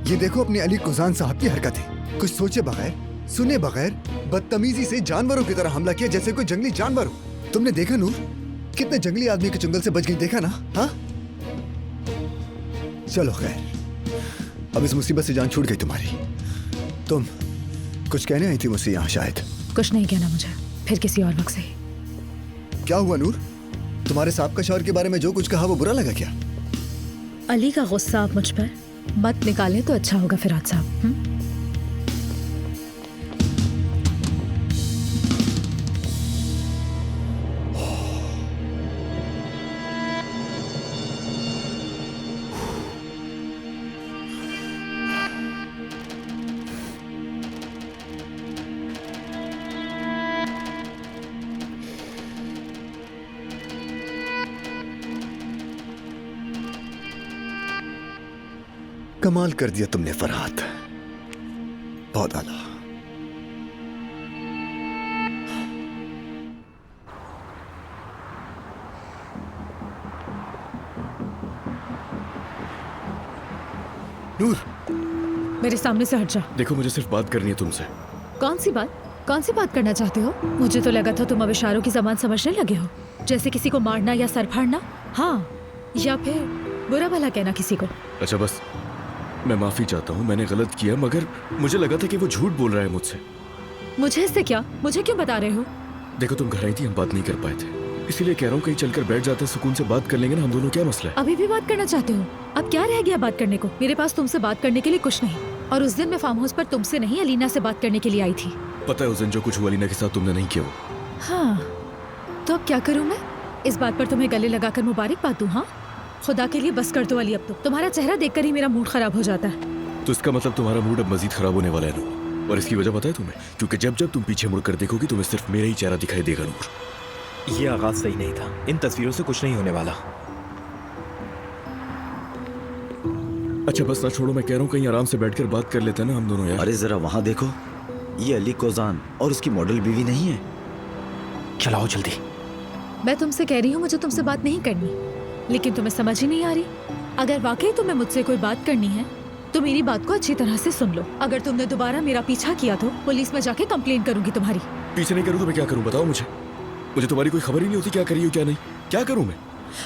ये देखो अपने अली कुजान साहब की हरकतें। कुछ सोचे बगैर, सुने बगैर बदतमीजी से जानवरों की तरह हमला किया, जैसे कोई जंगली जानवर हो। तुमने देखा नूर, कितने जंगली आदमी के चंगल से बच गई, देखा ना? हाँ, चलो खैर, अब इस मुसीबत से जान छूट गई तुम्हारी। तुम कुछ कहने आई थी मुझसे यहाँ शायद? कुछ नहीं कहना मुझे, फिर किसी और वक्त से ही। क्या हुआ नूर? तुम्हारे साहब का शौहर के बारे में जो कुछ कहा वो बुरा लगा क्या? अली का गुस्सा आप मुझ पर मत निकालें तो अच्छा होगा फिराद साहब। कमाल कर दिया तुमने फरहाद, बहुत आला। नूर, मेरे सामने से हट जा। देखो मुझे सिर्फ बात करनी है तुमसे। कौन सी बात? कौन सी बात करना चाहते हो? मुझे तो लगा था तुम अब इशारों की ज़बान समझने लगे हो, जैसे किसी को मारना या सर फाड़ना, हाँ, या फिर बुरा भला कहना किसी को। अच्छा बस, मैं माफी चाहता हूँ, मैंने गलत किया, मगर मुझे लगा था कि वो झूठ बोल रहा है मुझसे। मुझे इससे क्या? मुझे क्यों बता रहे हो? देखो तुम घर आई थी, हम बात नहीं कर पाए थे, इसीलिए कह रहा हूँ कहीं चलकर बैठ जाते, सुकून से बात कर लेंगे ना हम दोनों। क्या मसला है? अभी भी बात करना चाहते हो? अब क्या रह गया बात करने को? मेरे पास तुमसे बात करने के लिए कुछ नहीं, और उस दिन मैं फार्म हाउस पर तुमसे नहीं अलीना से बात करने के लिए आई थी। पता है उस दिन जो कुछ हुआ अलीना के साथ तुमने नहीं किया वो। हाँ, तो अब क्या करूँ मैं? इस बात पर तुम्हें गले लगाकर मुबारकबाद दूँ? हाँ, खुदा के लिए बस कर दो अली, अब तो तुम्हारा चेहरा देखकर ही मेरा मूड खराब हो जाता है। तो इसका मतलब तुम्हारा मूड अब मजीद खराब होने वाला है नूर, और इसकी वजह पता है तुम्हें? क्योंकि जब जब तुम पीछे मुड़कर देखोगी तुम्हें सिर्फ मेरा ही चेहरा दिखाई देगा नूर। ये आगाज सही नहीं था, इन तस्वीरों से कुछ नहीं होने वाला। अच्छा बस ना छोड़ो, मैं कह रहा हूँ कहीं आराम से बैठकर बात कर लेते हैं ना हम दोनों यार। अरे जरा वहां देखो, ये अली कोजान और उसकी मॉडल बीवी नहीं है? चलाओ जल्दी। मैं तुमसे कह रही हूँ मुझे तुमसे बात नहीं करनी, लेकिन तुम्हें समझ ही नहीं आ रही। अगर वाकई तुम्हें मुझसे कोई बात करनी है तो मेरी बात को अच्छी तरह से सुन लो। अगर तुमने दोबारा मेरा पीछा किया तो पुलिस में जाके कंप्लेन करूंगी तुम्हारी। पीछे नहीं करूँ तो मैं क्या करूँ बताओ मुझे? मुझे तुम्हारी कोई खबर ही नहीं होती क्या करी हो क्या नहीं। क्या करूँ मैं?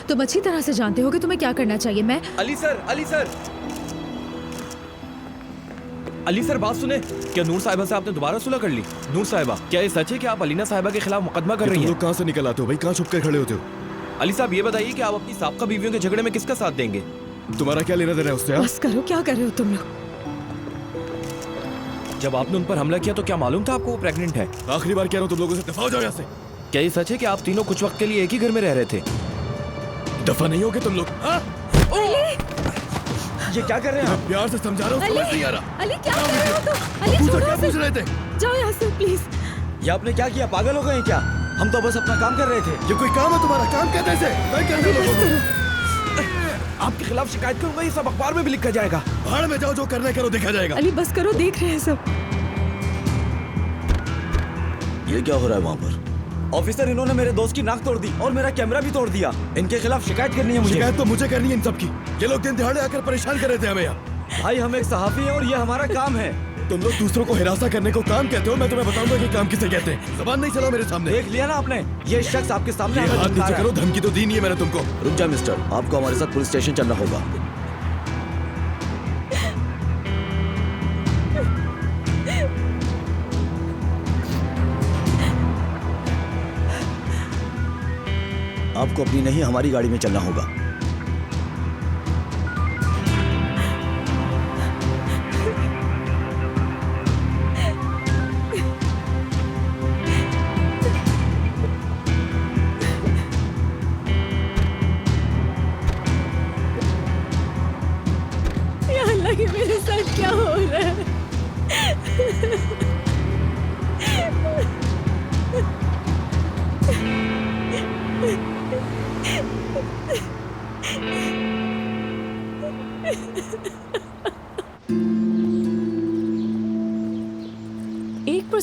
तुम अच्छी तरह से जानते हो कि तुम्हें क्या करना चाहिए। मैं Ali sir, Ali sir, Ali sir बात सुने। क्या नूर साहिबा से आपने दोबारा सुलह कर ली? नूर साहिबा, क्या ये सच है कि आप अलीना साहिबा के खिलाफ मुकदमा कर रही हैं? लोग कहाँ से निकल आते हो भाई? कहाँ छुप कर खड़े होते हो? अली साहब ये बताइए कि आप अपनी साबका बीवियों के झगड़े में किसका साथ देंगे? तुम्हारा क्या लेना देना है उससे? बस करो, क्या कर रहे हो तुम लोग? जब आपने उन पर हमला किया तो क्या मालूम था आपको वो प्रेग्नेंट है? आखिरी बार कह रहा हूँ तुम लोगों से दफा हो जाओ यहाँ से। क्या ये सच है कि आप तीनों कुछ वक्त के लिए एक ही घर में रह रहे थे? दफा नहीं होगे तुम लोग? ये क्या कर रहे हैं आप? प्यार से समझा रहा हूँ, समझ नहीं आ रहा। अली क्या कर रहे हो तुम? अली छोड़ो क्या उसे। पूछ रहे थे? जाओ यहाँ से प्लीज। ये आपने क्या किया? पागल हो गए हैं क्या? हम तो बस अपना काम कर रहे थे। ये कोई काम है तुम्हारा? काम कहते हैं इसे? मैं कहता हूँ लोगों को। आपके खिलाफ शिकायत करूंगा, ये सब अखबार में भी लिखा जाएगा। भाड़ में जाओ, जो करना करो, देखा जाएगा। अली बस करो, देख रहे हैं सब। ये क्या हो रहा है वहाँ पर? ऑफिसर, इन्होंने मेरे दोस्त की नाक तोड़ दी और मेरा कैमरा भी तोड़ दिया। इनके खिलाफ शिकायत करनी है मुझे। शिकायत तो मुझे करनी है इन सब की। ये लोग दिन दिहाड़े आकर परेशान कर रहे थे हमें यहाँ। भाई हम एक सहाफी हैं और ये हमारा काम है। तुम लोग दूसरों को हिरासा करने को काम कहते हो, मैं तुम्हें बताऊंगा कि काम किसे कहते हैं। ज़बान नहीं चलाओ मेरे सामने। देख लिया ना आपने, ये शख्स आपके सामने ये हमें हाथ धमका नीचे रहा करो, है। धमकी तो दी नहीं है मैंने तुमको। रुक जा मिस्टर, आपको हमारे साथ पुलिस स्टेशन चलना होगा। आपको अपनी नहीं हमारी गाड़ी में चलना होगा। या अल्लाह, ये मेरे साथ क्या हो रहा है?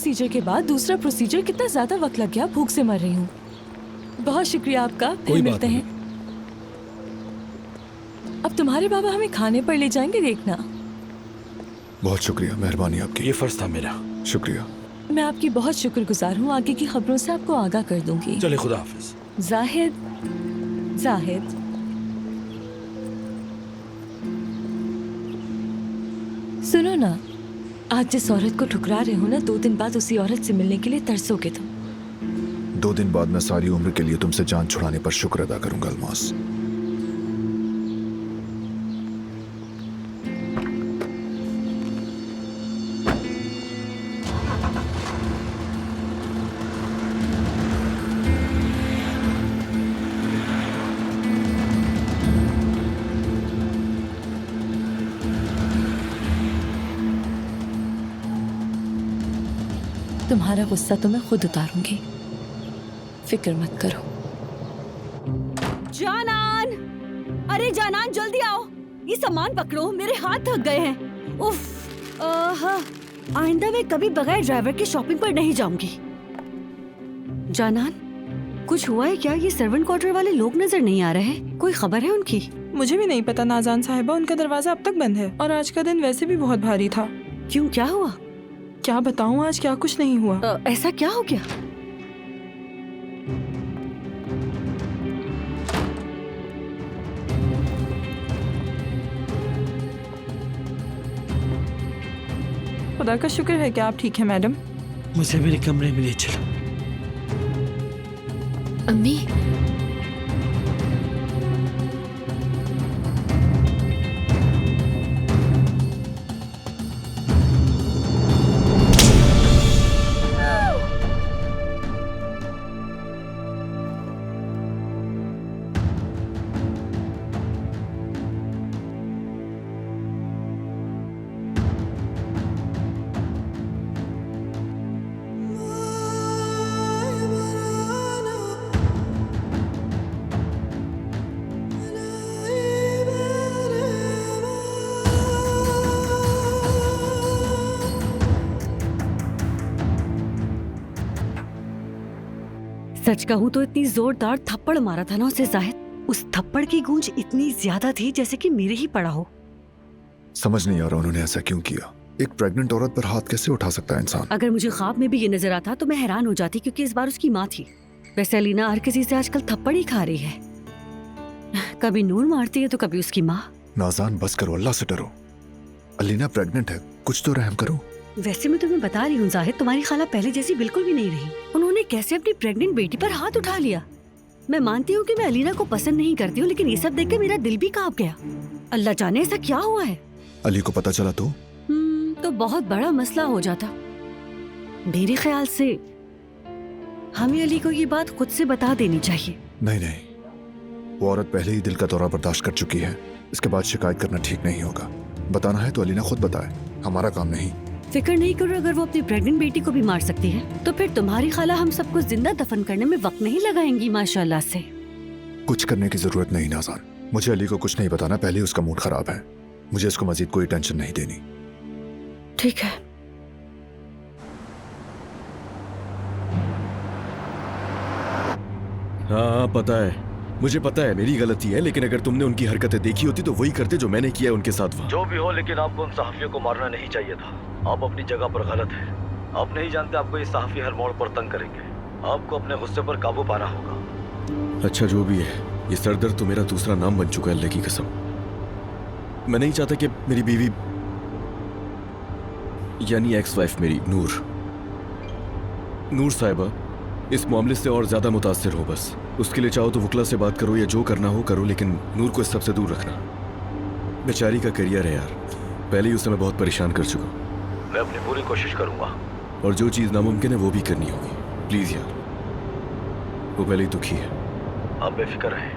प्रोसीजर के बाद दूसरा प्रोसीजर, कितना ज्यादा वक्त लग गया, भूख से मर रही हूँ। बहुत शुक्रिया आपका, फिर मिलते हैं। अब तुम्हारे बाबा हमें खाने पर ले जाएंगे, देखना। बहुत शुक्रिया, मेहरबानी आपकी। ये फर्ज था मेरा। शुक्रिया। मैं आपकी बहुत शुक्रगुजार हूँ। आगे की खबरों से आपको आगाह कर दूंगी। चले, खुदा हाफिज। जाहिद, सुनो ना, आज जिस औरत को ठुकरा रहे हो ना, 2 दिन बाद उसी औरत से मिलने के लिए तरसोगे तुम। 2 दिन बाद मैं सारी उम्र के लिए तुमसे जान छुड़ाने पर शुक्र अदा करूंगा अल्मास। तुम्हारा गुस्सा तो मैं खुद उतारूंगी, फिक्र मत करो। जानान, अरे जानान जल्दी आओ, ये सामान पकड़ो, मेरे हाथ थक गए हैं। उफ, आइंदा मैं कभी बगैर ड्राइवर के शॉपिंग पर नहीं जाऊंगी। जानान, कुछ हुआ है क्या? ये सर्वेंट क्वार्टर वाले लोग नजर नहीं आ रहे हैं, कोई खबर है उनकी? मुझे भी नहीं पता नाजान साहिबा, उनका दरवाजा अब तक बंद है और आज का दिन वैसे भी बहुत भारी था। क्यों, क्या हुआ? क्या बताऊं, आज क्या कुछ नहीं हुआ। ऐसा क्या हो गया? खुदा का शुक्र है कि आप ठीक हैं मैडम। मुझे मेरे कमरे में ले चलो। अम्मी, सच कहूँ तो इतनी जोरदार थप्पड़ मारा था ना उसे जाहिद, उस थप्पड़ की गूंज इतनी ज्यादा थी जैसे कि मेरे ही पड़ा हो। समझ नहीं आ रहा उन्होंने ऐसा क्यों किया। एक प्रेग्नेंट औरत पर हाथ कैसे उठा सकता है इंसान? अगर मुझे ख्वाब में भी ये नजर आता तो मैं हैरान हो जाती, क्योंकि इस बार उसकी माँ थी। वैसे अलीना हर किसी से आजकल थप्पड़ ही खा रही है, कभी नूर मारती है तो कभी उसकी माँ। नाज़ान बस करो, अल्लाह से डरो। अलीना प्रेग्नेंट है, कुछ तो रहम करो। वैसे मैं तुम्हें बता रही हूँ जाहिद, तुम्हारी खाला पहले जैसी बिल्कुल भी नहीं रही। उन्होंने कैसे अपनी प्रेग्नेंट बेटी पर हाथ उठा लिया। मैं मानती हूँ कि मैं अलीना को पसंद नहीं करती हूँ, लेकिन ये सब देख के मेरा दिल भी कांप गया। अल्लाह जाने ऐसा क्या हुआ है। अली को पता चला तो बहुत बड़ा मसला हो जाता। मेरे ख्याल से हमें अली को ये बात खुद से बता देनी चाहिए। नहीं, वो औरत पहले ही दिल का दौरा बर्दाश्त कर चुकी है। इसके बाद शिकायत करना ठीक नहीं होगा। बताना है तो अलीना खुद बताए, हमारा काम नहीं। फिक्र नहीं करो, अगर वो अपनी प्रेग्नेंट बेटी को भी मार सकती है तो फिर तुम्हारी खाला हम सबको जिंदा दफन करने में वक्त नहीं लगाएंगी माशाल्लाह से। कुछ करने की जरूरत नहीं नाज़ान, मुझे अली को कुछ नहीं बताना। पहले उसका मूड खराब है, मुझे इसको मजीद कोई टेंशन नहीं देनी। ठीक है। हाँ पता है, मुझे पता है मेरी गलती है, लेकिन अगर तुमने उनकी हरकतें देखी होती तो वही करते जो मैंने किया उनके साथ वहाँ। जो भी हो, लेकिन आपको उन सहाफियों को मारना नहीं चाहिए था। आप अपनी जगह पर गलत हैं। आप नहीं जानते आपको ये सहाफी हर मोड़ पर तंग करेंगे। आपको अपने गुस्से पर काबू पाना होगा। अच्छा जो भी है, ये सरदर्द तो मेरा दूसरा नाम बन चुका है, अल्लाह की कसम। मैं नहीं चाहता कि मेरी बीवी यानी एक्स वाइफ मेरी नूर साहिबा इस मामले से और ज्यादा मुतासिर हो। बस उसके लिए चाहो तो वकला से बात करो या जो करना हो करो, लेकिन नूर को इस सब से दूर रखना। बेचारी का करियर है यार, पहले ही उसे मैं बहुत परेशान कर चुका हूँ। मैं अपनी पूरी कोशिश करूंगा, और जो चीज नामुमकिन है वो भी करनी होगी। प्लीज यार, वो पहले ही दुखी है। आप बेफिक्र रहें।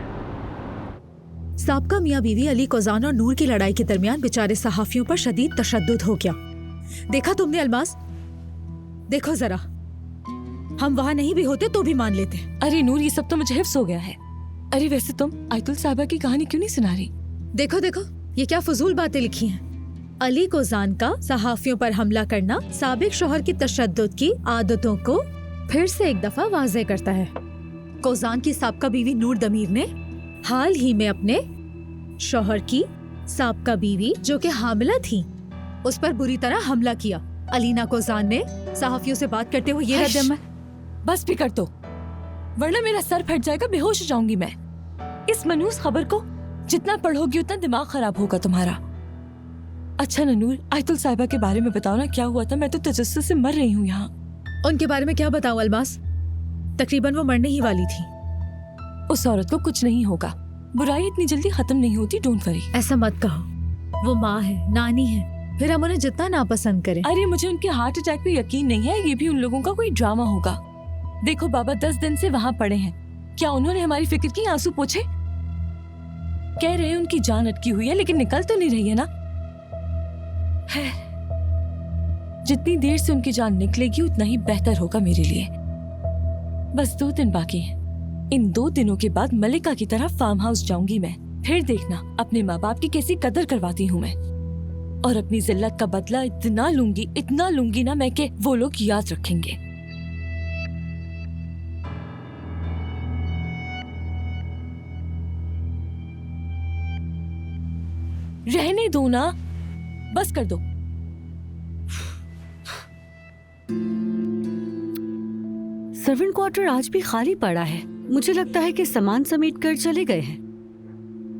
साबका मियाँ बीवी अली कोजान और नूर की लड़ाई के दरमियान बेचारे सहाफियों पर शदीद तशद्दुद हो गया। देखा तुमने अल्मास? देखो जरा, हम वहाँ नहीं भी होते तो भी मान लेते। अरे नूर, ये सब तो मुझे हिफ्स हो गया है। अरे वैसे तुम आयतुल साहिबा की कहानी क्यों नहीं सुना रही? देखो देखो, ये क्या फजूल बातें लिखी हैं। अली कोजान का सहाफियों पर हमला करना साबिक शौहर की तशद्दुद की आदतों को फिर से एक दफा वाज़े करता है। कोजान की साबका बीवी नूर दमीर ने हाल ही में अपने शौहर की साबका बीवी जो कि हामिला थी उस पर बुरी तरह हमला किया। अलीना कोजान ने सहाफियों से बात करते हुए ये रद्द बस भी कर दो, वरना मेरा सर फट जाएगा, बेहोश हो जाऊंगी मैं। इस मनहूस खबर को जितना पढ़ोगी उतना दिमाग खराब होगा तुम्हारा। अच्छा नूर, आयतुल साहिबा के बारे में बताओ ना, क्या हुआ था? मैं तो तजस्सुस से मर रही हूँ यहाँ। उनके बारे में क्या बताऊं अलमास, तकरीबन वो मरने ही वाली थी। उस औरत को कुछ नहीं होगा, बुराई इतनी जल्दी खत्म नहीं होती, डोंट वरी। ऐसा मत कहो, वो माँ है, नानी है, फिर हम उन्हें जितना नापसंद करें। अरे मुझे उनके हार्ट अटैक पे यकीन नहीं है, ये भी उन लोगों का कोई ड्रामा होगा। देखो बाबा 10 दिन से वहाँ पड़े हैं, क्या उन्होंने हमारी फिक्र की, आंसू पोछे? कह रहे हैं उनकी जान अटकी हुई है, लेकिन निकल तो नहीं रही है ना। है जितनी देर से उनकी जान निकलेगी उतना ही बेहतर होगा मेरे लिए। बस 2 दिन बाकी हैं। इन 2 दिनों के बाद मलिका की तरह फार्म हाउस जाऊंगी मैं। फिर देखना अपने माँ बाप की कैसी कदर करवाती हूँ मैं, और अपनी जिल्लत का बदला इतना लूंगी ना मैं कि वो लोग याद रखेंगे। रहने दो ना, बस कर दो। सर्वेंट क्वार्टर आज भी खाली पड़ा है। मुझे लगता है कि सामान समेट कर चले गए हैं,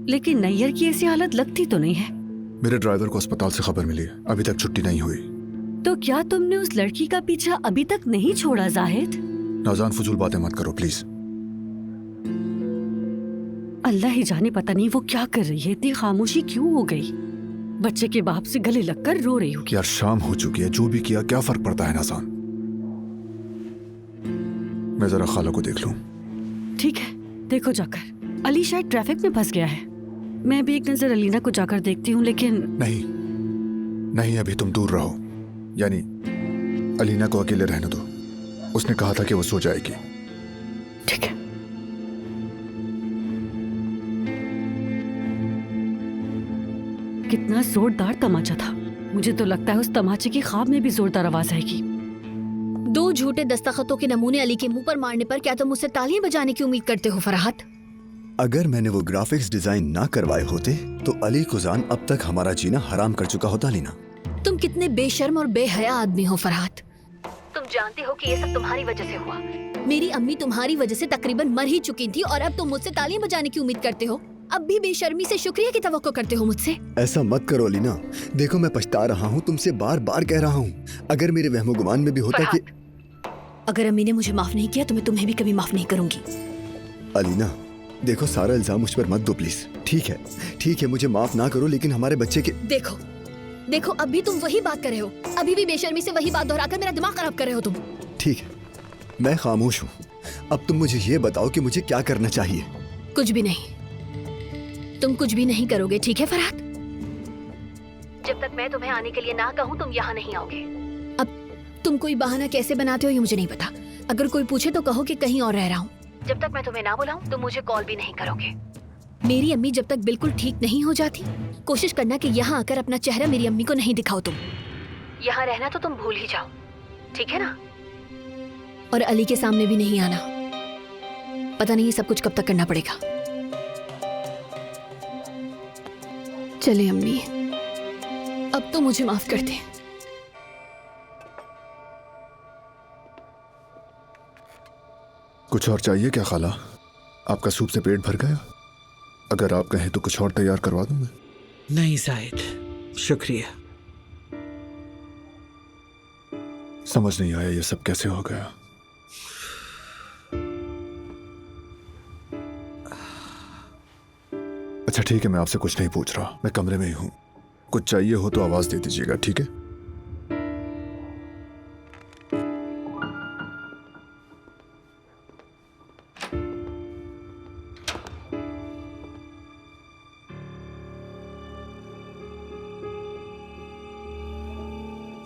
लेकिन नैयर की ऐसी हालत लगती तो नहीं है। मेरे ड्राइवर को अस्पताल से खबर मिली है, अभी तक छुट्टी नहीं हुई। तो क्या तुमने उस लड़की का पीछा अभी तक नहीं छोड़ा जाहिद? नाज़ान फजूल बातें मत करो प्लीज। अल्लाह ही जाने, पता नहीं वो क्या कर रही है, इतनी खामोशी क्यों हो गई? बच्चे के बाप से गले लगकर रो रही हूँ। यार शाम हो चुकी है, जो भी किया क्या फर्क पड़ता है नाज़ान। मैं जरा खाला को देख लूं। ठीक है, देखो जाकर। अली शायद ट्रैफिक में फंस गया है। मैं भी एक नजर अलीना को जाकर देखती हूँ, लेकिन नहीं अभी तुम दूर रहो, यानी अलीना को अकेले रहने दो। उसने कहा था कि वो सो जाएगी। ठीक है। कितना जोरदार तमाचा था। मुझे तो लगता है उस तमाचे की ख्वाब में भी जोरदार आवाज आएगी। 2 झूठे दस्तखतों के नमूने अली के मुंह पर मारने पर क्या तुम मुझसे तालियां बजाने की उम्मीद करते हो फरहात? अगर मैंने वो ग्राफिक्स डिजाइन ना करवाए होते तो अली कुजान अब तक हमारा जीना हराम कर चुका होता। लीना, तुम कितने बेशर्म और बेहया आदमी हो फरहात। तुम जानते हो कि ये सब तुम्हारी वजह से हुआ। मेरी अम्मी तुम्हारी वजह से तकरीबन मर ही चुकी थी, और अब तुम मुझसे तालियां बजाने की उम्मीद करते हो। अब भी बेशर्मी से शुक्रिया की तवक्को करते हो मुझसे। ऐसा मत करो लीना, देखो मैं पछता रहा हूँ, तुमसे बार बार कह रहा हूँ। अगर मेरे वहमो गुमान में भी होता कि अगर अम्मी ने मुझे माफ नहीं किया तो मैं तुम्हें भी कभी माफ नहीं करूंगी। अलीना देखो, सारा इल्जाम मुझ पर मत दो प्लीज। ठीक है मुझे माफ ना करो, लेकिन हमारे बच्चे के देखो अब भी तुम वही बात कर रहे हो। अभी भी बेशर्मी से वही बात दोहराकर मेरा दिमाग खराब कर रहे हो तुम। ठीक है, मैं खामोश हूँ। अब तुम मुझे ये बताओ कि मुझे क्या करना चाहिए। कुछ भी नहीं, तुम कुछ भी नहीं करोगे, ठीक है फरहात? जब तक मैं तुम्हें आने के लिए ना कहूँ तुम यहाँ नहीं आओगे। अब तुम कोई बहाना कैसे बनाते हो ये मुझे नहीं पता। अगर कोई पूछे तो कहो कि कहीं और रह रहा हूँ। जब तक मैं तुम्हें ना बुलाऊं तुम मुझे कॉल भी नहीं करोगे। मेरी अम्मी जब तक बिल्कुल ठीक नहीं हो जाती, कोशिश करना कि यहाँ आकर अपना चेहरा मेरी अम्मी को नहीं दिखाओ तुम। यहाँ रहना तो तुम भूल ही जाओ, ठीक है ना? और अली के सामने भी नहीं आना। पता नहीं ये सब कुछ कब तक करना पड़ेगा। चले अम्मी, अब तो मुझे माफ कर दे। कुछ और चाहिए क्या खाला? आपका सूप से पेट भर गया? अगर आप कहें तो कुछ और तैयार करवा दूं मैं। नहीं जाहिद, शुक्रिया। समझ नहीं आया ये सब कैसे हो गया। अच्छा ठीक है, मैं आपसे कुछ नहीं पूछ रहा, मैं कमरे में ही हूं। कुछ चाहिए हो तो आवाज दे दीजिएगा, ठीक है?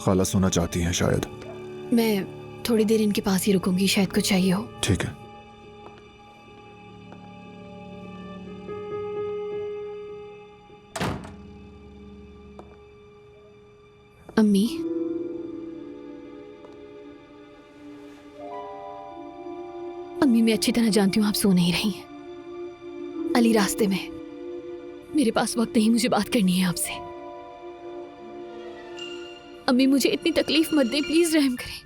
खाला सोना चाहती हैं शायद। मैं थोड़ी देर इनके पास ही रुकूंगी, शायद कुछ चाहिए हो। ठीक है। अम्मी, अम्मी मैं अच्छी तरह जानती हूँ आप सो नहीं रही हैं। अली रास्ते में, मेरे पास वक्त नहीं, मुझे बात करनी है आपसे। अम्मी मुझे इतनी तकलीफ मत दें, प्लीज रहम करें।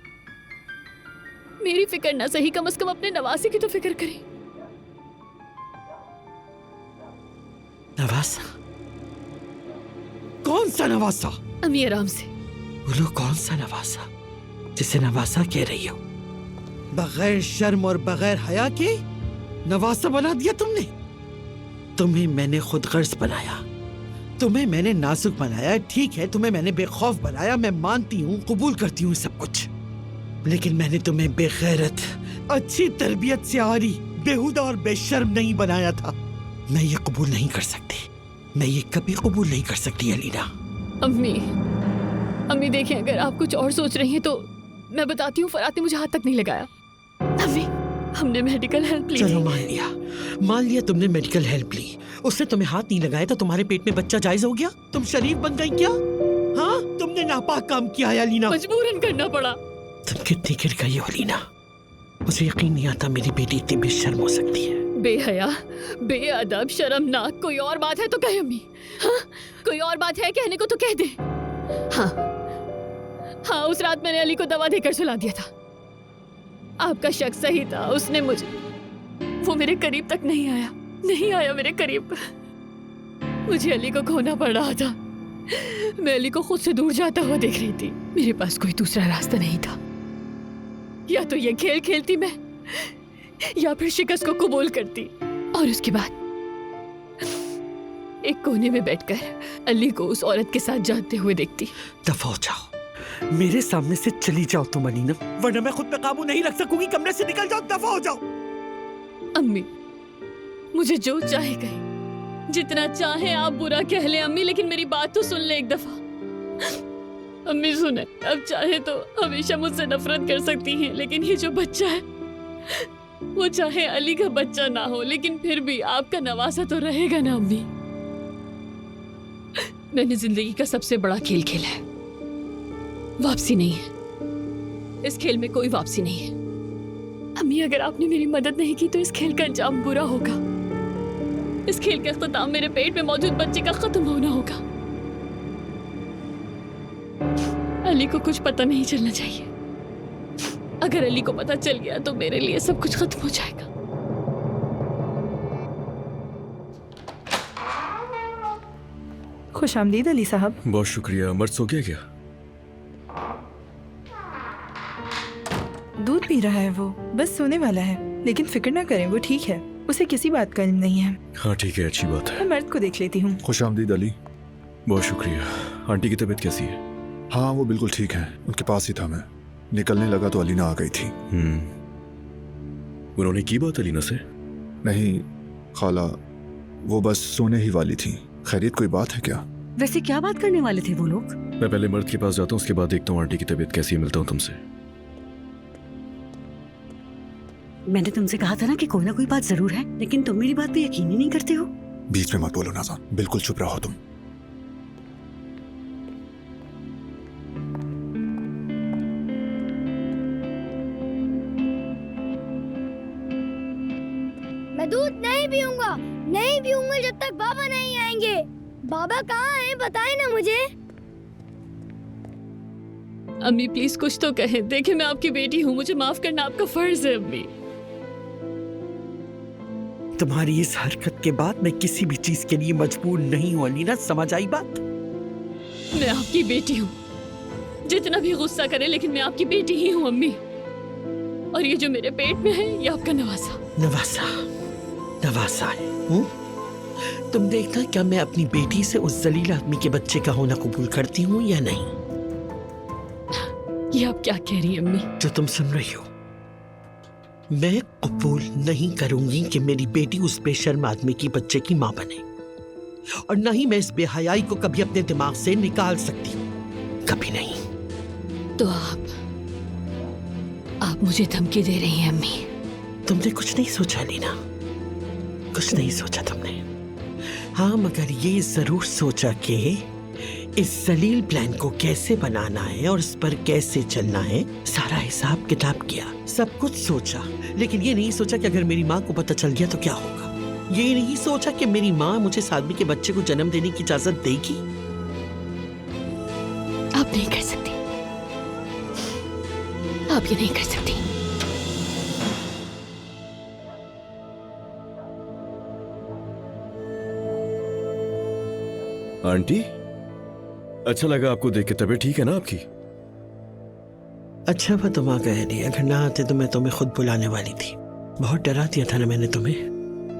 मेरी फिक्र ना सही, कम से कम अपने नवासे की तो फिक्र करें। नवासा? कौन सा नवासा? अम्मी आराम से बोलो, कौन सा नवासा जिसे नवासा कह रही हो? बगैर शर्म और बगैर हया के नवासा बना दिया तुमने। तुम्हें मैंने खुद गर्ज बनाया, तुम्हें मैंने नाजुक बनाया, ठीक है, तुम्हें मैंने बेखौफ बनाया, मैं मानती हूँ, कबूल करती हूँ सब कुछ, लेकिन मैंने तुम्हें बेगैरत, अच्छी तरबियत से आरी, बेहुदा और बेशर्म नहीं बनाया था। मैं ये कबूल नहीं कर सकती, मैं ये कभी कबूल नहीं कर सकती अलीना। अम्मी देखें, अगर आप कुछ और सोच रही हैं तो मैं बताती हूँ, फरात ने मुझे हाथ तक नहीं लगाया। अम्मी, हमने मेडिकल हेल्प ली। चलो मान लिया तुमने मेडिकल हेल्प ली, उसने तुम्हें हाथ नहीं लगाया तो तुम्हारे पेट में बच्चा जायज हो गया? तुम शरीफ बन गई क्या? हाँ, तुमने नापाक काम किया है अलीना। मजबूरन करना पड़ा। तुम कितनी गिर गई हो अलीना, मुझे यकीन नहीं आता मेरी बेटी इतनी बेशर्म हो सकती है। बेहया, बेअदब, शर्मनाक, कोई और बात है तो कहे अम्मी। हाँ, कोई और बात है कहने को तो कह दे। हाँ, उस रात मैंने अली को दवा देकर सुला दिया था। आपका शक सही था, उसने मुझे, वो मेरे करीब तक नहीं आया मेरे करीब। मुझे अली को खोना पड़ रहा था, मैं अली को खुद से दूर जाता हुआ देख रही थी। मेरे पास कोई दूसरा रास्ता नहीं था, या तो ये खेल खेलती मैं, या फिर शिकस्त को कबूल करती और उसके बाद एक कोने में बैठकर अली को उस औरत के साथ जाते हुए देखती। दफा हो जाओ, मेरे सामने से चली जाओ तुम अलीना, वरना मैं खुद पे काबू नहीं रख सकूंगी। कमरे से निकल जाओ, दफा हो जाओ। अम्मी, मुझे जो चाहे कहे, जितना चाहे आप बुरा कह लें अम्मी, लेकिन मेरी बात तो सुन ले एक दफा। अम्मी सुने, अब चाहे तो हमेशा मुझसे नफरत कर सकती हैं, लेकिन ये जो बच्चा है, वो चाहे अली का बच्चा ना हो, लेकिन फिर भी आपका नवासा तो रहेगा ना अम्मी। मैंने जिंदगी का सबसे बड़ा खेल खेला है, वापसी नहीं है। इस खेल में कोई वापसी नहीं है। अम्मी, अगर आपने मेरी मदद नहीं की तो इस खेल का अंजाम बुरा होगा। इस खेल का इख्तिताम मेरे पेट में मौजूद बच्चे का खत्म होना होगा। अली को कुछ पता नहीं चलना चाहिए। अगर अली को पता चल गया तो मेरे लिए सब कुछ खत्म हो जाएगा। खुशामदीद अली साहब। बहुत शुक्रिया। मर्द सो गया क्या? दूध पी रहा है वो, बस सोने वाला है, लेकिन फिक्र ना करें, वो ठीक है, उसे किसी बात का इल्म नहीं है। हाँ ठीक है, अच्छी बात है। मैं मर्द को देख लेती हूँ। खुशामदीद अली। बहुत शुक्रिया। आंटी की तबीयत कैसी है? हाँ वो बिल्कुल ठीक है, उनके पास ही था मैं। निकलने लगा तो अलीना आ गई थी। उन्होंने की बात अलीना से? नहीं खाला, वो बस सोने ही वाली थी। खैरियत कोई बात है क्या? वैसे क्या बात करने वाले थे वो लोग? मैं पहले मर्द के पास जाता हूँ, उसके बाद देखता हूँ आंटी की तबीयत कैसी है, मिलता हूँ तुमसे। मैंने तुमसे कहा था ना कि कोई ना कोई बात जरूर है, लेकिन तुम मेरी बात पे यकीन ही नहीं करते हो। बीच में मत बोलो नाज़ान, बिल्कुल चुप रहो तुम। मैं दूध नहीं पीऊंगा जब तक बाबा नहीं आएंगे। बाबा कहाँ हैं, बताएं ना मुझे। अम्मी प्लीज कुछ तो कहें। देखिए मैं आपकी बेटी हूँ, मुझे माफ करना आपका फर्ज है अम्मी। तुम्हारी इस हरकत के बाद मैं किसी भी चीज के लिए मजबूर नहीं हूँ अलीना, समझ आई बात? मैं आपकी बेटी हूँ, जितना भी गुस्सा करे लेकिन मैं आपकी बेटी ही हूँ अम्मी। और ये जो मेरे पेट में है ये आपका नवासा है। तुम देखना क्या मैं अपनी बेटी से उस जलील आदमी के बच्चे का होना कबूल करती हूँ या नहीं। ये आप क्या कह रही हैं अम्मी? जो तुम सुन रही हो, मैं कबूल नहीं करूंगी कि मेरी बेटी उस बेशर्म आदमी की बच्चे की मां बने, और न ही मैं इस बेहयाई को कभी अपने दिमाग से निकाल सकती हूँ, कभी नहीं। तो आप मुझे धमकी दे रही हैं अम्मी? तुमने कुछ नहीं सोचा लीना, कुछ नहीं सोचा तुमने। हाँ मगर ये जरूर सोचा कि इस जलील प्लान को कैसे बनाना है और इस पर कैसे चलना है, सारा हिसाब किताब किया, सब कुछ सोचा, लेकिन ये नहीं सोचा कि अगर मेरी माँ को पता चल गया तो क्या होगा। ये नहीं सोचा कि मेरी माँ मुझे इस आदमी के बच्चे को जन्म देने की इजाजत देगी। आप नहीं कर सकती, आप ये नहीं कर सकती। आंटी, अच्छा लगा आपको देख के। तबीयत ठीक है ना आपकी? अच्छा हुआ तुम आ गए नहीं, अगर ना आते तो मैं तुम्हें खुद बुलाने वाली थी। बहुत डरा दिया था ना मैंने तुम्हें।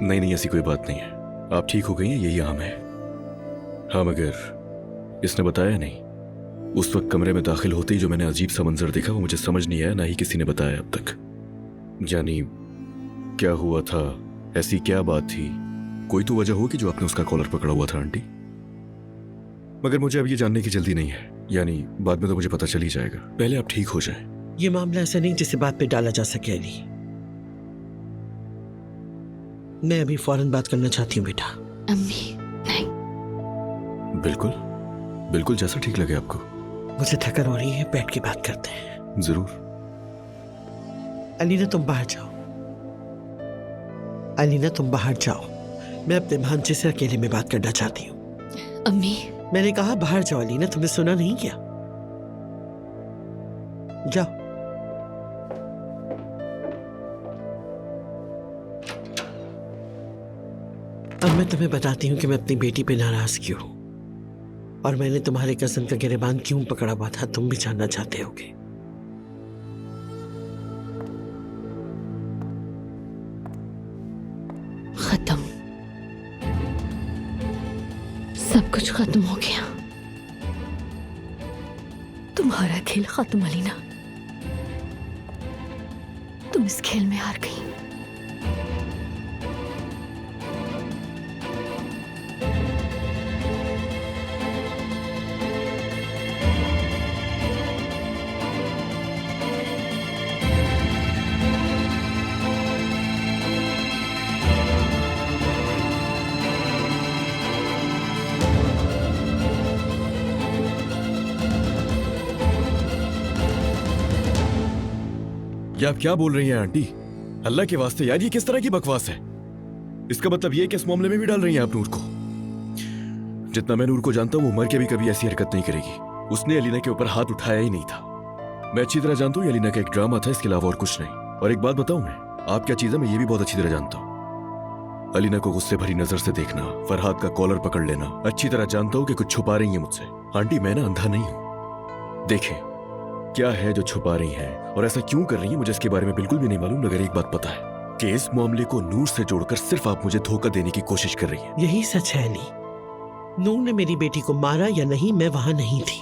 नहीं नहीं, ऐसी कोई बात नहीं है, आप ठीक हो गई हैं, यही आम है। हाँ, मगर इसने बताया नहीं। उस वक्त कमरे में दाखिल होते ही जो मैंने अजीब सा मंजर देखा वो मुझे समझ नहीं आया, ना ही किसी ने बताया अब तक। यानी क्या हुआ था, ऐसी क्या बात थी? कोई तो वजह होगी जो आपने उसका कॉलर पकड़ा हुआ था आंटी। मगर मुझे अब ये जानने की जल्दी नहीं है, यानी बाद में तो मुझे पता चल ही जाएगा। पहले आप ठीक हो जाए। ये मामला ऐसा नहीं जिसे बात पे डाला जा सके अली। मैं अभी फौरन बात करना चाहती हूँ बेटा। अम्मी नहीं। बिल्कुल बिल्कुल, जैसा ठीक लगे आपको। मुझे थकन हो रही है, बैठ के बात करते हैं। जरूर। अलीना तुम बाहर जाओ। अलीना तुम बाहर जाओ, मैं अपने भांजे से अकेले में बात करना चाहती हूँ। अम्मी, मैंने कहा बाहर जाओ अलीना, तुमने सुना नहीं क्या? जाओ। अब मैं तुम्हें बताती हूँ कि मैं अपनी बेटी पे नाराज क्यों हूँ और मैंने तुम्हारे कज़न का गिरबान क्यों पकड़ा हुआ था, तुम भी जानना चाहते होगे। खत्म, सब कुछ खत्म हो गया। तुम्हारा खेल खत्म अलीना, तुम इस खेल में हार गई। ये आप क्या बोल रही हैं आंटी? अल्लाह के वास्ते यार, ये किस तरह की बकवास है? इसका मतलब ये कि इस मामले में भी डाल रही हैं आप नूर को? जितना मैं नूर को जानता हूँ वो मर के भी कभी ऐसी हरकत नहीं करेगी। उसने अलीना के ऊपर हाथ उठाया ही नहीं था। मैं अच्छी तरह जानता हूँ अलीना का एक ड्रामा था, इसके अलावा और कुछ नहीं। और एक बात बताऊं, मैं आप क्या चीज है मैं ये भी बहुत अच्छी तरह जानता हूँ। अलीना को गुस्से भरी नजर से देखना, फरहाद का कॉलर पकड़ लेना, अच्छी तरह जानता हूँ कि कुछ छुपा रही है मुझसे। आंटी, मैं ना अंधा नहीं हूँ। देखें क्या है जो छुपा रही हैं और ऐसा क्यों कर रही हैं, मुझे इसके बारे में बिल्कुल भी नहीं मालूम। मगर एक बात पता है कि इस मामले को नूर से जोड़कर सिर्फ आप मुझे धोखा देने की कोशिश कर रही हैं। यही सच है अली। नूर ने मेरी बेटी को मारा या नहीं, मैं वहां नहीं थी।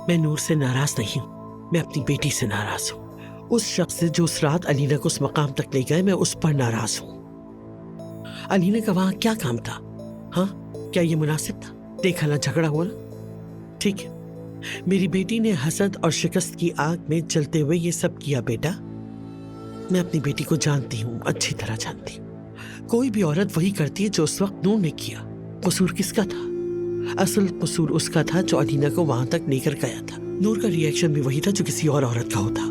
मैं नूर से नाराज नहीं हूँ, मैं अपनी बेटी से नाराज हूँ। उस शख्स से जो उस रात अलीना को उस मकाम तक ले गए, मैं उस पर नाराज हूँ। अलीना का वहां क्या काम था? हाँ, क्या ये मुनासिब था? देखा ना झगड़ा हुआ ना। ठीक है, मेरी बेटी ने हसद और शिकस्त की आग में जलते हुए ये सब किया। बेटा, मैं अपनी बेटी को जानती हूँ, अच्छी तरह जानती हूँ। कोई भी औरत वही करती है जो उस वक्त नूर ने किया। कसूर किसका था? असल कसूर उसका था जो अलीना को वहां तक लेकर गया था। नूर का रिएक्शन भी वही था जो किसी और औरत का होता।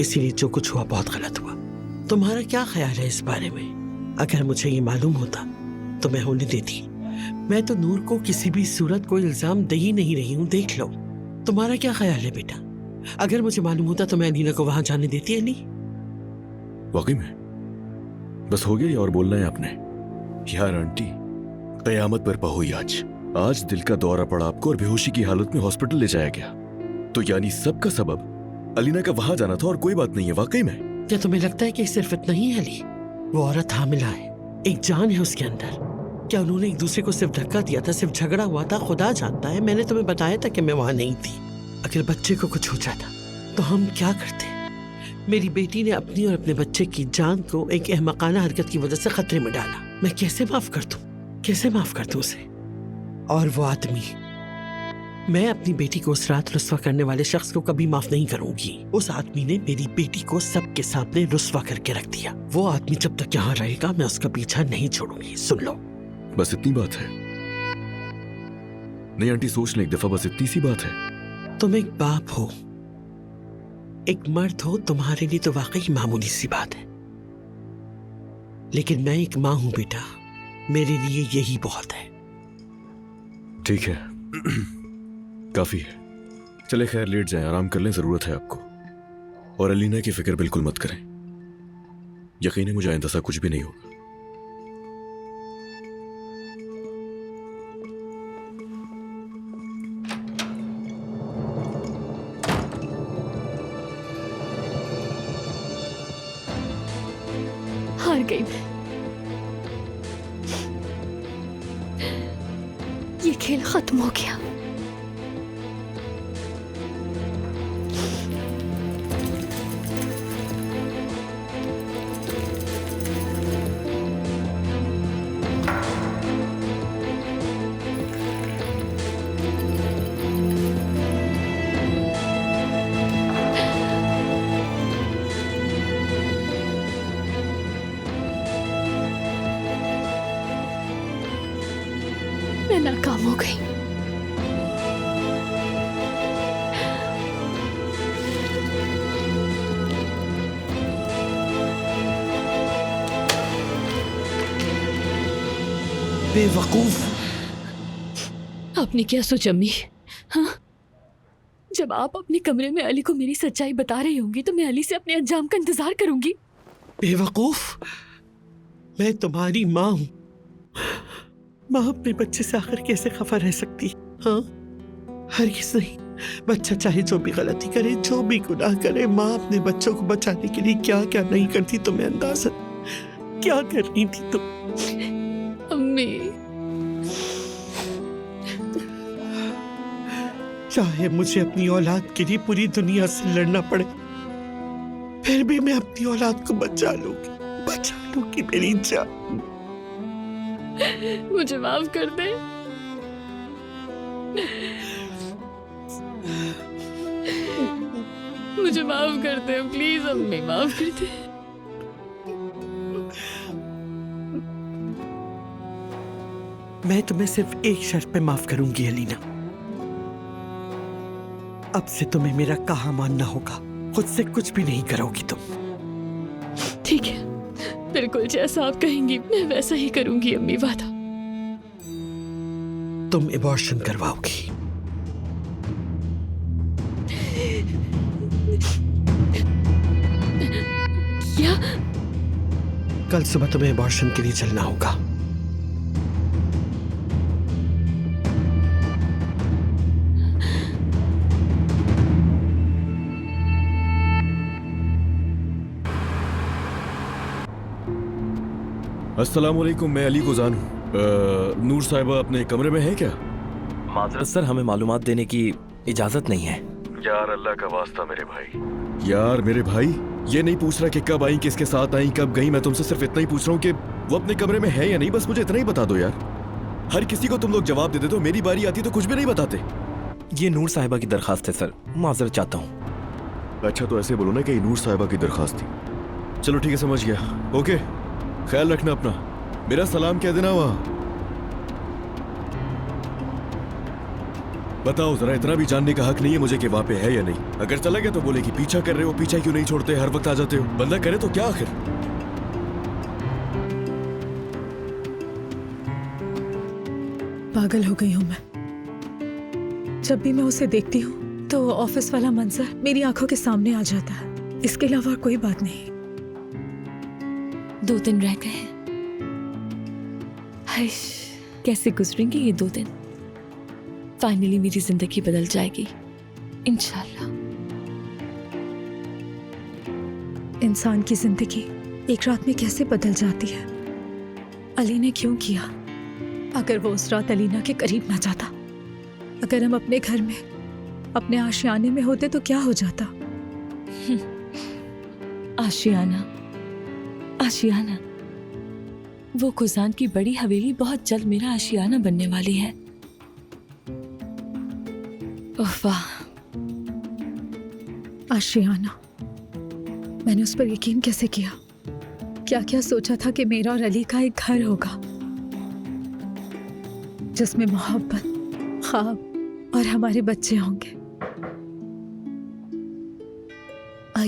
इसीलिए जो कुछ हुआ बहुत गलत हुआ। तुम्हारा क्या ख्याल है इस बारे में? अगर मुझे ये मालूम होता तो मैं होने देती। मैं तो नूर को किसी भी सूरत कोई इल्जाम दे ही नहीं रही हूँ, देख लो। तुम्हारा क्या ख्याल है बेटा? अगर मुझे मालूम होता तो मैं अलीना को वहां जाने देती अली? वाकई में बस हो गया, और बोलना है आपने? यार आंटी, कयामत बरपा हुई आज दिल का दौरा पड़ा आपको और बेहोशी की हालत में हॉस्पिटल ले जाया गया। तो यानी सबका सबब अलीना का वहां जाना था और कोई बात नहीं है वाकई में? क्या तुम्हें लगता है कि सिर्फ इतना ही है अली? वो औरत हामिला है, एक जान है उसके अंदर। क्या उन्होंने एक दूसरे को सिर्फ धक्का दिया था, सिर्फ झगड़ा हुआ था? खुदा जानता है, मैंने तुम्हें बताया था कि मैं वहां नहीं थी। अगर बच्चे को कुछ हो जाता तो हम क्या करते? मेरी बेटी ने अपनी और अपने बच्चे की जान को एक अहमकाना हरकत की वजह से खतरे में डाला। मैं कैसे माफ कर दूं? कैसे माफ कर दूं उसे? और वो आदमी, मैं अपनी बेटी को उस रात रुस्वा करने वाले शख्स को कभी माफ नहीं करूंगी। उस आदमी ने मेरी बेटी को सबके सामने रुस्वा करके रख दिया। वो आदमी जब तक यहाँ रहेगा मैं उसका पीछा नहीं छोड़ूंगी। सुन लो, बस इतनी बात है? नहीं आंटी, सोच लें एक दफा, बस इतनी सी बात है। तुम एक बाप हो, एक मर्द हो, तुम्हारे लिए तो वाकई मामूली सी बात है, लेकिन मैं एक माँ हूं बेटा, मेरे लिए यही बहुत है। ठीक है काफी है। चले खैर लेट जाएं, आराम कर लें, जरूरत है आपको। और अलीना की फिक्र बिल्कुल मत करें, यकीन है मुझे आइंदा सा कुछ भी नहीं होगा। हार गई मैं। ये खेल खत्म हो गया। मैं नाकाम हो गई। बेवकूफ। आपने क्या सोचा अम्मी? हाँ, जब आप अपने कमरे में अली को मेरी सच्चाई बता रही होंगी तो मैं अली से अपने अंजाम का इंतजार करूंगी। बेवकूफ, मैं तुम्हारी माँ हूं। माँ अपने बच्चे से आखिर कैसे खफा रह सकती? हाँ, हरगिज़ नहीं। बच्चा चाहे जो भी गलती करे, जो भी गुनाह करे, माँ अपने बच्चों को बचाने के लिए क्या क्या नहीं करती, तुम्हें अंदाजा क्या कर रही थी तुम? अम्मी, चाहे मुझे अपनी औलाद के लिए पूरी दुनिया से लड़ना पड़े, फिर भी मैं अपनी औलाद को बचा लूंगी मेरी जान। मुझे माफ कर दे। मुझे माफ कर दे प्लीज अम्मी, माफ कर दे। मैं तुम्हें सिर्फ एक शर्त पे माफ करूंगी अलीना। अब से तुम्हें मेरा कहा मानना होगा, खुद से कुछ भी नहीं करोगी तुम। ठीक है, बिल्कुल जैसा आप कहेंगी मैं वैसा ही करूंगी अम्मी, वादा। तुम एबॉर्शन करवाओगी। क्या? कल सुबह तुम्हें एबॉर्शन के लिए चलना होगा। अस्सलामुअलैकुम, मैं अली गुजान हूँ। नूर साहिबा अपने कमरे में है क्या? माजरत सर, हमें मालूमात देने की इजाजत नहीं है। यार अल्लाह का वास्ता मेरे भाई। यार मेरे भाई, ये नहीं पूछ रहा कि कब आई, किसके साथ आई, कब गई। मैं तुमसे सिर्फ इतना ही पूछ रहा हूँ कि वो अपने कमरे में है या नहीं। बस मुझे इतना ही बता दो यार। हर किसी को तुम लोग जवाब दे देते हो, मेरी बारी आती तो कुछ भी नहीं बताते। ये नूर साहिबा की दरखास्त है सर, माजरत चाहता हूँ। अच्छा तो ऐसे बोलो ना कि नूर साहिबा की दरखास्त थी। चलो ठीक है, समझ गया। ओके, ख्याल रखना अपना, मेरा सलाम कह देना वहां। बताओ जरा, इतना भी जानने का हक नहीं है मुझे कि वहां पे है या नहीं? अगर चला गया तो बोले कि पीछा कर रहे हो, पीछा क्यों नहीं छोड़ते, हर वक्त आ जाते हो। बंदा करे तो क्या आखिर? पागल हो गई हूं मैं। जब भी मैं उसे देखती हूँ तो ऑफिस वाला मंजर मेरी आंखों के सामने आ जाता है, इसके अलावा कोई बात नहीं। 2 दिन रह गए। हाय, कैसे गुजरेंगे ये 2 दिन? फाइनली मेरी जिंदगी बदल जाएगी इंशाल्लाह। इंसान की जिंदगी एक रात में कैसे बदल जाती है? अली ने क्यों किया? अगर वो उस रात अलीना के करीब ना जाता, अगर हम अपने घर में अपने आशियाने में होते तो क्या हो जाता? आशियाना, आशियाना, वो कुजान की बड़ी हवेली बहुत जल्द मेरा आशियाना बनने वाली है। ओह वाह, आशियाना। मैंने उस पर यकीन कैसे किया? क्या क्या सोचा था कि मेरा और अली का एक घर होगा जिसमें मोहब्बत, ख्वाब और हमारे बच्चे होंगे।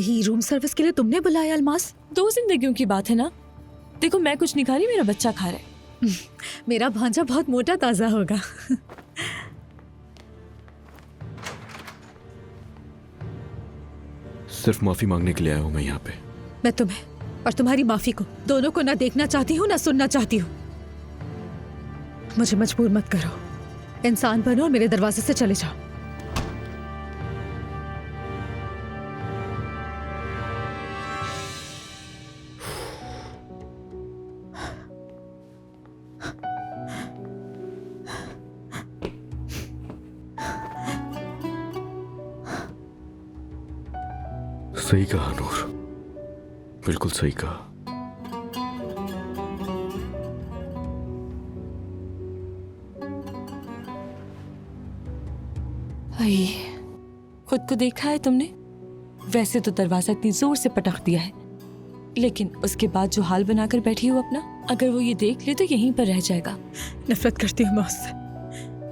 ये रूम सर्विस के लिए तुमने बुलाया अलमास? 2 जिंदगियों की बात है ना। देखो मैं कुछ नहीं खा रही, मेरा बच्चा खा रहा है। मेरा भांजा बहुत मोटा ताजा होगा। सिर्फ माफी मांगने के लिए आया हूं मैं यहाँ पे। मैं तुम्हें और तुम्हारी माफी को दोनों को ना देखना चाहती हूँ ना सुनना चाहती हूँ। मुझे मजबूर मत करो। इंसान बनो और मेरे दरवाजे से चले जाओ। सही कहा नूर, बिल्कुल सही कहा। आई, खुद को देखा है तुमने? वैसे तो दरवाजा इतनी जोर से पटक दिया है, लेकिन उसके बाद जो हाल बनाकर बैठी हो अपना, अगर वो ये देख ले तो यहीं पर रह जाएगा। नफरत करती हूँ मैं उससे,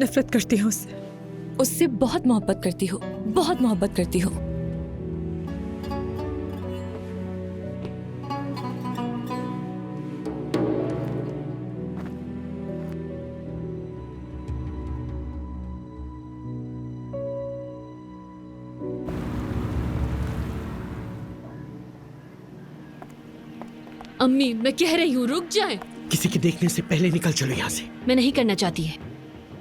नफरत करती हूँ उससे। उससे बहुत मोहब्बत करती हो, बहुत मोहब्बत करती हो। अम्मी मैं कह रही हूँ रुक जाएं। किसी के देखने से पहले निकल चलो यहाँ से। मैं नहीं करना चाहती है।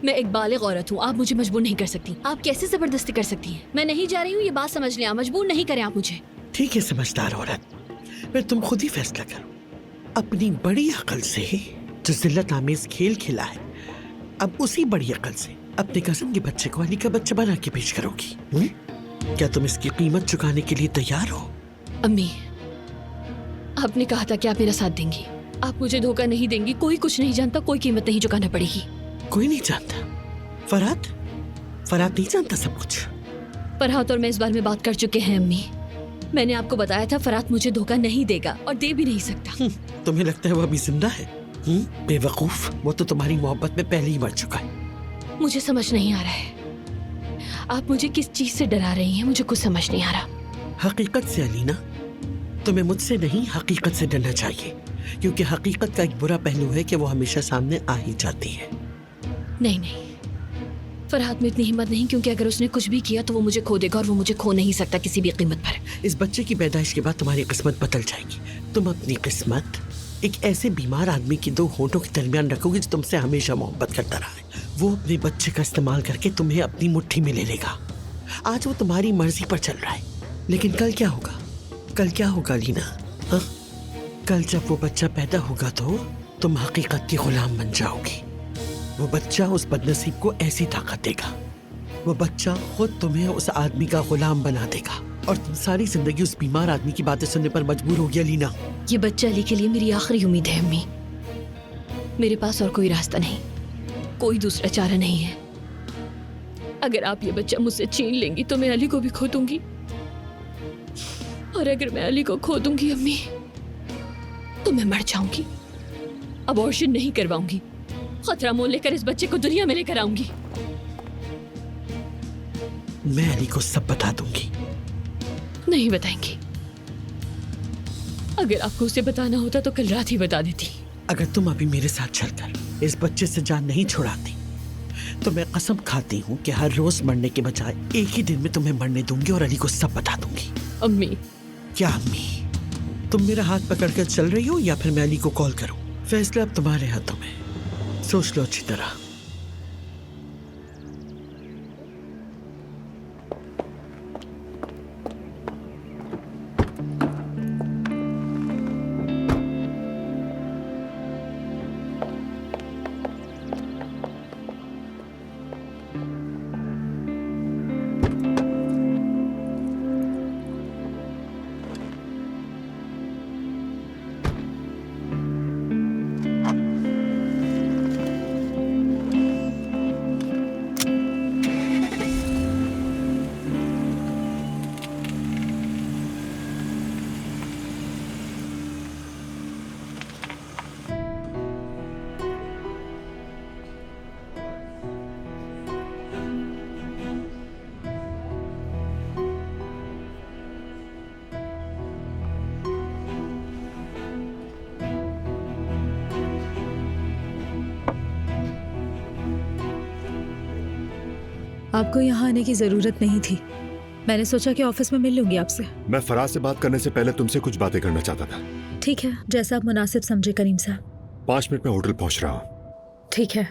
मैं एक बालिग औरत हूँ, आप मुझे मजबूर नहीं कर सकती। आप कैसे जबरदस्ती कर सकती हैं? मैं नहीं जा रही हूँ, ये बात समझ लें। मजबूर नहीं करें आप मुझे। ठीक है समझदार औरत, फिर तुम खुद ही फैसला करो। अपनी बड़ी अकल से जो जिल्लत आमेज खेल खेला है, अब उसी बड़ी अकल से अपने कज़न के बच्चे को अली का बच्चा बना के पेश करोगी। क्या तुम इसकी कीमत चुकाने के लिए तैयार हो? अम्मी आपने कहा था कि आप मेरा साथ देंगी, आप मुझे धोखा नहीं देंगी। कोई कुछ नहीं जानता, कोई कीमत नहीं चुकाना पड़ेगी। कोई नहीं जानता? फरहाद नहीं जानता सब कुछ? फरहाद और मैं इस बारे में बात कर चुके हैं अम्मी। मैंने आपको बताया था फरहाद मुझे धोखा नहीं देगा और दे भी नहीं सकता। तुम्हें लगता है वो अभी जिंदा है? बेवकूफ, वो तो तुम्हारी मोहब्बत में पहले ही मर चुका है। मुझे समझ नहीं आ रहा है आप मुझे किस चीज से डरा रही हैं, मुझे कुछ समझ नहीं आ रहा। हकीकत से अलीना, तुम्हें मुझसे नहीं हकीकत से डरना चाहिए, क्योंकि हकीकत का एक बुरा पहलू है कि वो हमेशा सामने आ ही जाती है। नहीं नहीं, फरहाद में इतनी हिम्मत नहीं, क्योंकि अगर उसने कुछ भी किया तो वो मुझे खो देगा और वो मुझे खो नहीं सकता किसी भी कीमत पर। इस बच्चे की पैदाइश के बाद तुम्हारी किस्मत बदल जाएगी। तुम अपनी किस्मत एक ऐसे बीमार आदमी की 2 होंठों के दरमियान रखोगी जो तुमसे हमेशा मोहब्बत करता रहा है। वो अपने बच्चे का इस्तेमाल करके तुम्हें अपनी मुट्ठी में ले लेगा। आज वो तुम्हारी मर्जी पर चल रहा है, लेकिन कल क्या होगा? कल क्या होगा लीना? हाँ? कल जब वो बच्चा पैदा होगा तो तुम हकीकत की गुलाम बन जाओगी। वो बच्चा उस बदनसीब को ऐसी ताकत देगा, वो बच्चा खुद तुम्हें उस आदमी का गुलाम बना देगा और तुम सारी जिंदगी उस बीमार आदमी की बातें सुनने पर मजबूर हो गया लीना। ये बच्चा अली के लिए मेरी आखिरी उम्मीद है अम्मी। मेरे पास और कोई रास्ता नहीं, कोई दूसरा चारा नहीं है। अगर आप ये बच्चा मुझसे छीन लेंगी तो मैं अली को भी खो दूंगी, और अगर मैं अली को खो दूंगी अम्मी तो मैं मर जाऊंगी। अबॉर्शन नहीं करवाऊंगी, खतरा मोल लेकर इस बच्चे को दुनिया में लेकर आऊंगी। मैं अली को सब बता दूंगी। नहीं बताएंगी। अगर आपको उसे बताना होता तो कल रात ही बता देती। अगर तुम अभी मेरे साथ चलकर इस बच्चे से जान नहीं छुड़ाती तो मैं कसम खाती हूँ कि हर रोज मरने के बजाय एक ही दिन में तुम्हें मरने दूंगी और अली को सब बता दूंगी। अम्मी। क्या अम्मी? तुम मेरा हाथ पकड़कर चल रही हो या फिर मैं अली को कॉल करूं? फैसला अब तुम्हारे हाथों में, सोच लो अच्छी तरह। आपको यहाँ आने की जरूरत नहीं थी। मैंने सोचा कि ऑफिस में मिल लूंगी आपसे। मैं फराज से बात करने से पहले तुमसे कुछ बातें करना चाहता था। ठीक है, जैसा आप मुनासिब समझे करीम साहब। 5 मिनट में होटल पहुंच रहा हूँ। ठीक है।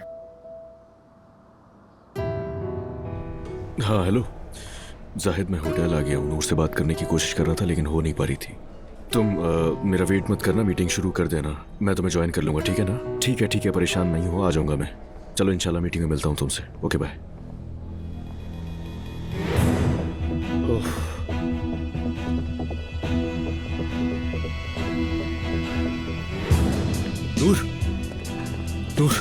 हाँ हेलो जाहिद, मैं होटल आ गया हूँ। नूर से बात करने की कोशिश कर रहा था लेकिन हो नहीं पा रही थी। तुम मेरा वेट मत करना, मीटिंग शुरू कर देना, मैं तुम्हें ज्वाइन कर लूंगा, ठीक है ना? ठीक है, परेशान नहीं हो, आ जाऊंगा मैं। चलो इंशाल्लाह मीटिंग में मिलता हूँ तुमसे। Okay bye. नूर, नूर,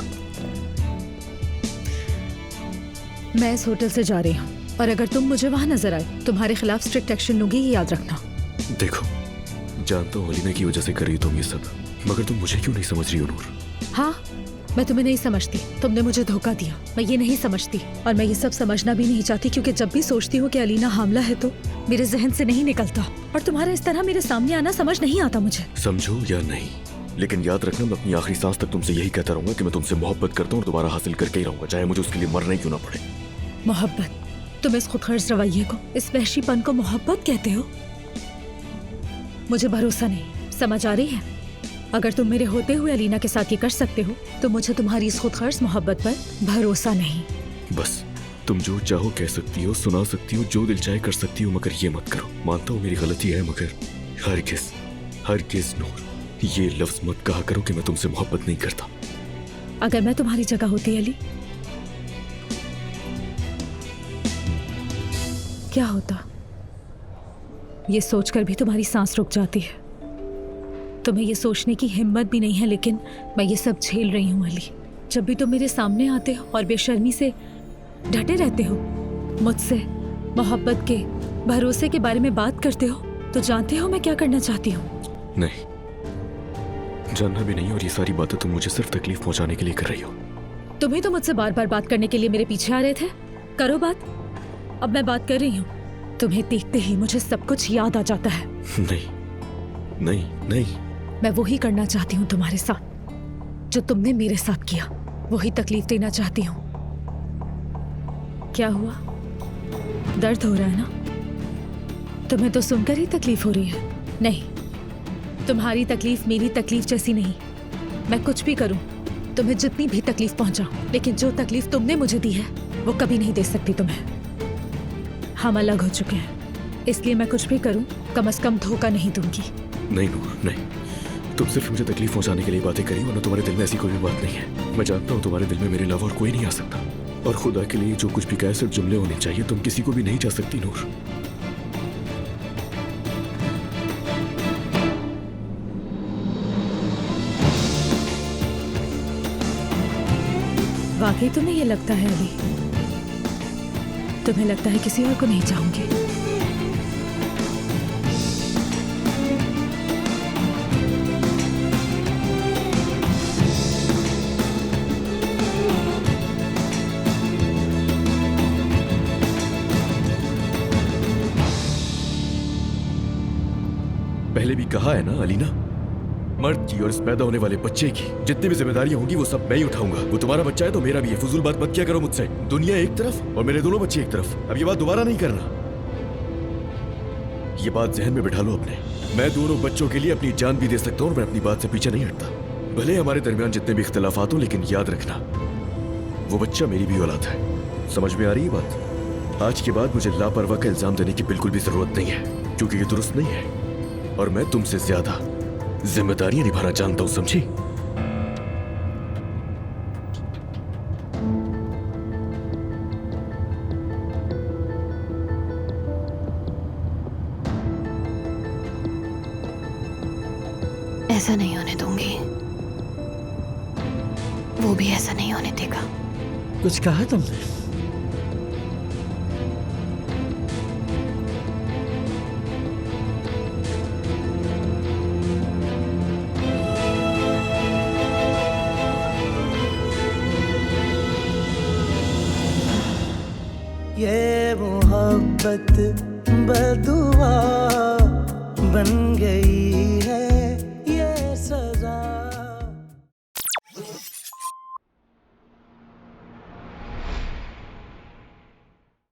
मैं इस होटल से जा रही हूँ और अगर तुम मुझे वहाँ नजर आए तुम्हारे खिलाफ स्ट्रिक्ट एक्शन लूंगी, ये याद रखना। देखो जानता हूँ अलीना की वजह से कर रही तुम ये सब, मगर तुम मुझे क्यों नहीं समझ रही हो नूर? हाँ, मैं तुम्हें नहीं समझती, तुमने मुझे धोखा दिया, मैं ये नहीं समझती और मैं ये सब समझना भी नहीं चाहती, क्योंकि जब भी सोचती हूँ कि अलीना हामला है तो मेरे जहन से नहीं निकलता और तुम्हारा इस तरह मेरे सामने आना समझ नहीं आता मुझे। समझो या नहीं, लेकिन याद रखना मैं अपनी आखिरी सांस तक तुमसे यही कहता रहूंगा कि मैं तुमसे मोहब्बत करता हूँ और दोबारा हासिल करके ही रहूंगा, चाहे मुझे उसके लिए मरना ही क्यों ना पड़े। मोहब्बत? तुम इस खुदगर्ज रवैये को, इस वहशीपन को मोहब्बत कहते हो? मुझे भरोसा नहीं, समझ आ रही है? अगर तुम मेरे होते हुए अलीना के साथ ये कर सकते हो तो मुझे तुम्हारी इस खुदगर्ज मोहब्बत पर भरोसा नहीं। बस तुम जो चाहो कह सकती हो, सुना सकती हो, जो दिल चाहे कर सकती हो, मगर ये मत करो। मानता हूँ मेरी गलती है, मगर हरगिज़ नूर ये लफ्ज मत कहा करो कि मैं तुमसे मोहब्बत नहीं करता। अगर मैं तुम्हारी जगह होती अली, क्या होता? ये सोचकर भी तुम्हारी सांस रुक जाती है। तुम्हें ये सोचने की हिम्मत भी नहीं है, लेकिन मैं ये सब झेल रही हूँ अली। जब भी तुम मेरे सामने आते हो और बेशर्मी से डटे रहते हो, मुझसे मोहब्बत के भरोसे के बारे में बात करते हो, तो जानते हो मैं क्या करना चाहती हूँ? नहीं, जानना भी नहीं, और ये सारी बातें तुम मुझे सिर्फ तकलीफ पहुंचाने के लिए कर रही हो। तुम्हें तो मुझसे बार बार बात करने के लिए मेरे पीछे आ रहे थे। करो बात। अब मैं बात कर रही हूँ, तुम्हें देखते ही मुझे सब कुछ याद आ जाता है। नहीं, मैं वही करना चाहती हूँ तुम्हारे साथ जो तुमने मेरे साथ किया, वही तकलीफ देना चाहती हूँ। क्या हुआ? दर्द हो रहा है ना? तुम्हें तो सुनकर ही तकलीफ हो रही है। नहीं, तुम्हारी तकलीफ मेरी तकलीफ जैसी नहीं। मैं कुछ भी करूं, तुम्हें जितनी भी तकलीफ पहुंचाऊं, लेकिन जो तकलीफ तुमने मुझे दी है वो कभी नहीं दे सकती तुम्हें। हम अलग हो चुके हैं, इसलिए मैं कुछ भी करूं कम से कम धोखा नहीं दूंगी। नहीं नूर, नहीं, तुम सिर्फ मुझे तकलीफ पहुंचाने के लिए बातें करी, वरना तुम्हारे दिल में ऐसी कोई भी बात नहीं है। मैं जानता हूँ तुम्हारे दिल में मेरे अलावा और कोई नहीं आ सकता, और खुदा के लिए जो कुछ भी कहे सिर्फ जुमले होने चाहिए। तुम किसी को भी नहीं जा सकती नूर। वाकई तुम्हें ये लगता है अली? तुम्हें लगता है किसी और को नहीं चाहूंगी? पहले भी कहा है ना अलीना, मर्द की और इस पैदा होने वाले बच्चे की जितनी भी जिम्मेदारियां होंगी वो सब मैं ही उठाऊंगा। वो तुम्हारा बच्चा है तो मेरा भी है। फजूल बात मत किया करो मुझसे। दुनिया एक तरफ और मेरे दोनों बच्चे एक तरफ। अब ये बात दोबारा नहीं करना। ये बात जहन में बिठा लो अपने। मैं दोनों बच्चों के लिए अपनी जान भी दे सकता हूँ और मैं अपनी बात से पीछे नहीं हटता। भले हमारे दरमियान जितने भी इख्तिलाफात हो, लेकिन याद रखना वो बच्चा मेरी भी औलाद है। समझ में आ रही है बात? आज के बाद मुझे लापरवाह का इल्जाम देने की बिल्कुल भी जरूरत नहीं है, क्योंकि ये दुरुस्त नहीं है और मैं तुमसे ज्यादा जिम्मेदारियां निभाना जानता हूं, समझी? ऐसा नहीं होने दूंगी, वो भी ऐसा नहीं होने देगा। कुछ कहा तुमने? ये मोहब्बत बदुआ बन गई है